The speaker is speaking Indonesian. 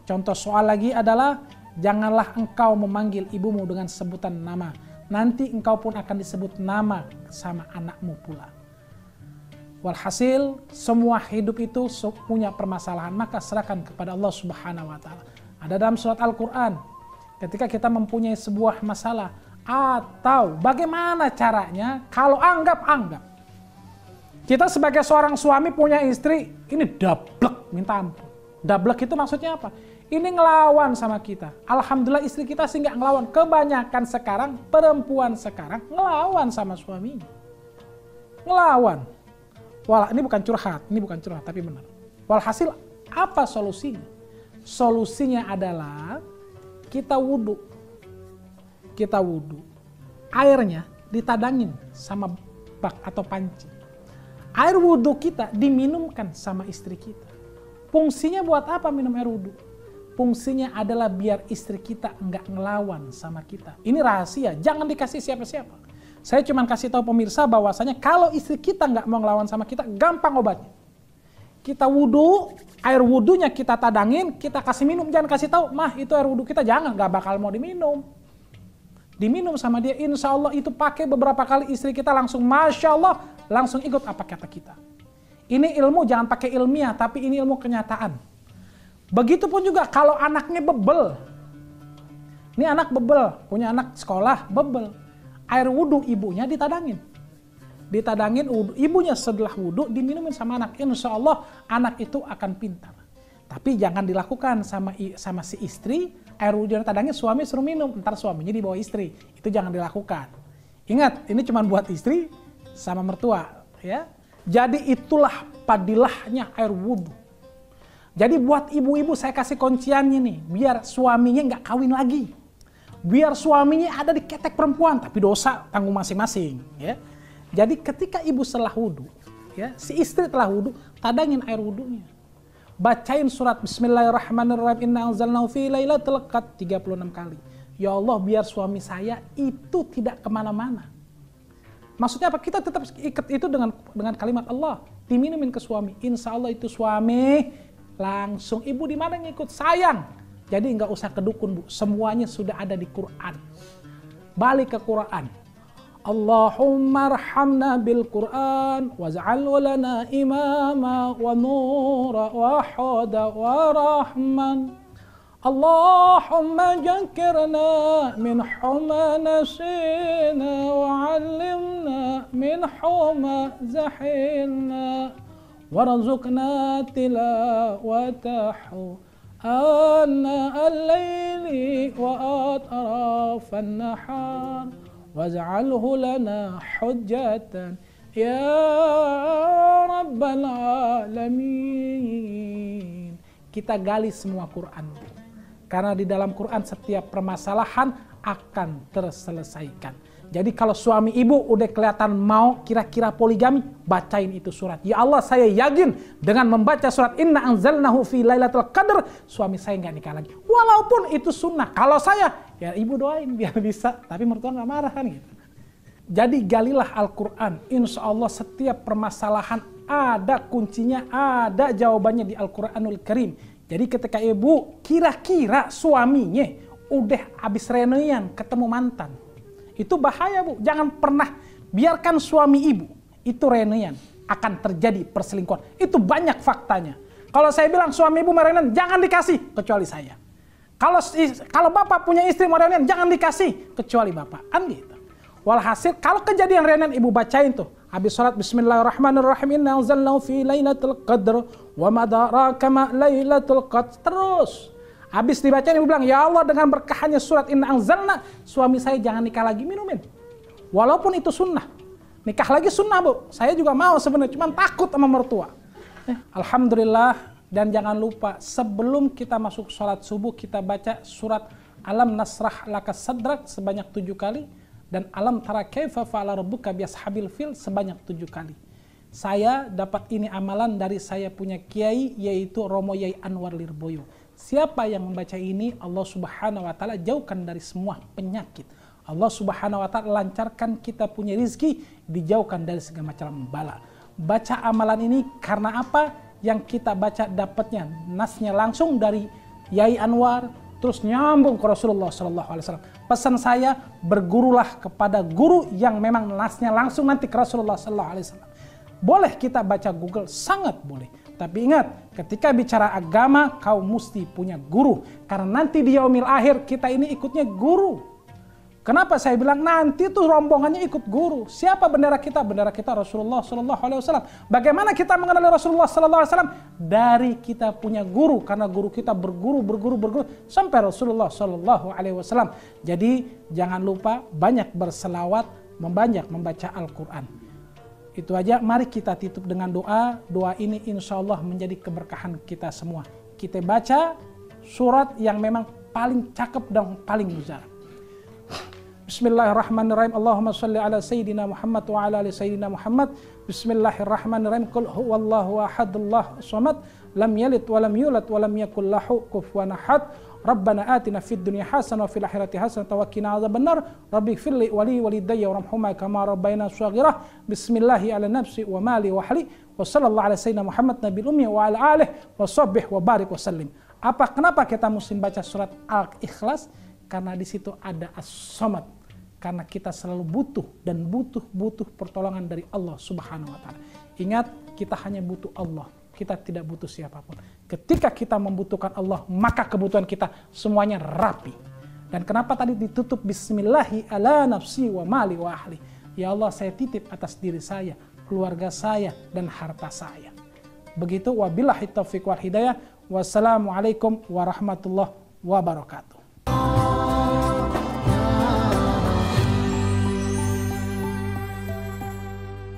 Contoh soal lagi adalah, janganlah engkau memanggil ibumu dengan sebutan nama. Nanti engkau pun akan disebut nama sama anakmu pula. Walhasil, semua hidup itu punya permasalahan, maka serahkan kepada Allah Subhanahu wa Ta'ala. Ada dalam surat Al-Quran, ketika kita mempunyai sebuah masalah, atau bagaimana caranya, kalau anggap. Kita sebagai seorang suami punya istri, ini dablek, minta ampun. Dablek itu maksudnya apa? Ini ngelawan sama kita. Alhamdulillah istri kita sih nggak ngelawan. Kebanyakan sekarang, perempuan sekarang ngelawan sama suaminya. Ngelawan. Walah, ini bukan curhat, tapi benar. Walhasil, apa solusinya? Solusinya adalah kita wudhu. Airnya ditadangin sama bak atau panci. Air wudhu kita diminumkan sama istri kita. Fungsinya buat apa minum air wudhu? Fungsinya adalah biar istri kita enggak ngelawan sama kita. Ini rahasia, jangan dikasih siapa-siapa. Saya cuma kasih tahu pemirsa bahwasanya kalau istri kita enggak mau ngelawan sama kita, gampang obatnya. Kita wudhu, air wudhunya kita tadangin, kita kasih minum, jangan kasih tahu, mah itu air wudhu kita, jangan, enggak bakal mau diminum. Diminum sama dia, insya Allah itu pakai beberapa kali istri kita langsung, Masya Allah, langsung ikut apa kata kita. Ini ilmu jangan pakai ilmiah, tapi ini ilmu kenyataan. Begitupun juga kalau anaknya bebel. Ini anak bebel, punya anak sekolah bebel. Air wudhu ibunya ditadangin. Ibunya setelah wudhu diminumin sama anak. Insya Allah anak itu akan pintar. Tapi jangan dilakukan sama si istri, air wudhu ditadangin, suami suruh minum, ntar suaminya dibawa istri. Itu jangan dilakukan. Ingat, ini cuma buat istri sama mertua. Ya. Jadi itulah padilahnya air wudhu. Jadi buat ibu-ibu saya kasih kunciannya nih, biar suaminya nggak kawin lagi. Biar suaminya ada di ketek perempuan, tapi dosa tanggung masing-masing. Ya. Jadi ketika ibu setelah wudhu, ya, si istri telah wudhu, tadangin air wudhunya. Bacain surat Bismillahirrahmanirrahim, Inna anzalnahu fi lailatul qadr 36 kali. Ya Allah, biar suami saya itu tidak kemana-mana. Maksudnya apa? Kita tetap ikat itu dengan kalimat Allah. Diminumin ke suami. Insya Allah itu suami langsung, ibu di mana ngikut, sayang. Jadi nggak usah ke dukun, Bu. Semuanya sudah ada di Quran. Balik ke Quran. Allahumma arhamna bil Quran waj'alhu lana imama wa nura wa huda wa rahman. Allahumma jankirna min huma nasina wa 'allimna min huma zahilna. وارزقنا تلاوته آناء الليل وأطراف النهار واجعله لنا حجة يا رب العالمين. Kita gali semua Quran, karena di dalam Quran setiap permasalahan akan terselesaikan. Jadi kalau suami ibu udah kelihatan mau kira-kira poligami, bacain itu surat. Ya Allah, saya yakin dengan membaca surat Inna anzalnahu fi lailatul qadr, suami saya nggak nikah lagi. Walaupun itu sunnah. Kalau saya, ya ibu doain biar bisa. Tapi mertua nggak marah kan gitu. Jadi galilah Al-Quran. Insya Allah setiap permasalahan ada kuncinya, ada jawabannya di Al-Quranul Karim. Jadi ketika ibu kira-kira suaminya udah habis reunian ketemu mantan, itu bahaya, Bu. Jangan pernah biarkan suami ibu itu reunian, akan terjadi perselingkuhan. Itu banyak faktanya. Kalau saya bilang suami ibu reunian, jangan dikasih kecuali saya. Kalau bapak punya istri reunian, jangan dikasih kecuali bapak. Kan gitu. Walhasil kalau kejadian reunian ibu bacain tuh, habis sholat Bismillahirrahmanirrahim, Inna anzalnahu fi lailatul qadr wa ma adraka ma lailatul qadr, terus. Habis dibacain ibu bilang, ya Allah dengan berkahnya surat Inna anzalna, suami saya jangan nikah lagi, minumin. Walaupun itu sunnah. Nikah lagi sunnah, Bu. Saya juga mau sebenarnya, cuma takut sama mertua. Alhamdulillah, dan jangan lupa sebelum kita masuk sholat subuh kita baca surat Alam Nasrah Laka Sadrak sebanyak 7 kali dan Alam Tara Kaifa Fa'ala Rabbuka Biashabil Fil sebanyak 7 kali. Saya dapat ini amalan dari saya punya kiai, yaitu Romo Yai Anwar Lirboyo. Siapa yang membaca ini, Allah Subhanahu wa Ta'ala jauhkan dari semua penyakit. Allah Subhanahu wa Ta'ala lancarkan kita punya rizki, dijauhkan dari segala macam bala. Baca amalan ini karena apa? Yang kita baca dapatnya nasnya langsung dari Yai Anwar, terus nyambung ke Rasulullah SAW. Pesan saya, bergurulah kepada guru yang memang nasnya langsung nanti ke Rasulullah SAW. Boleh kita baca Google, sangat boleh. Tapi ingat, ketika bicara agama, kau mesti punya guru. Karena nanti di yaumil akhir, kita ini ikutnya guru. Kenapa saya bilang nanti tuh rombongannya ikut guru? Siapa bendera kita? Bendera kita Rasulullah SAW. Bagaimana kita mengenali Rasulullah SAW? Dari kita punya guru, karena guru kita berguru sampai Rasulullah SAW. Jadi jangan lupa banyak berselawat, membanyak membaca Al-Quran. Itu aja. Mari kita tutup dengan doa. Doa ini insya Allah menjadi keberkahan kita semua. Kita baca surat yang memang paling cakep dan paling mujarab. Bismillahirrahmanirrahim. Allahumma salli ala Sayyidina Muhammad wa ala ali Sayyidina Muhammad. Bismillahirrahmanirrahim. Qul huwallahu ahadullah samad. Lam yalid wa lam yulad wa lam yakul lahu kufuwan ahad. Rabbana atina fid dunya hasanah wa fil akhirati hasanah wa qina adzabannar. Rabbighfirli wa li walidayya warhamhuma kama rabbayana shaghira. Bismillahi ala nafsi wa mali wa ahli. Wa sallallahu ala Sayyidina Muhammad nabil ummi wa ala alihi wa sahbihi wa barik wa sallim. Kenapa kita mesti baca surat Al-Ikhlas? Karena di situ ada as-samad. Karena kita selalu butuh pertolongan dari Allah Subhanahu wa taala. Ingat, kita hanya butuh Allah. Kita tidak butuh siapapun. Ketika kita membutuhkan Allah, maka kebutuhan kita semuanya rapi. Dan kenapa tadi ditutup bismillahi ala nafsi wa mali wa ahli? Ya Allah, saya titip atas diri saya, keluarga saya, dan harta saya. Begitu, wabillahi taufiq wal hidayah. Wassalamualaikum warahmatullahi wabarakatuh.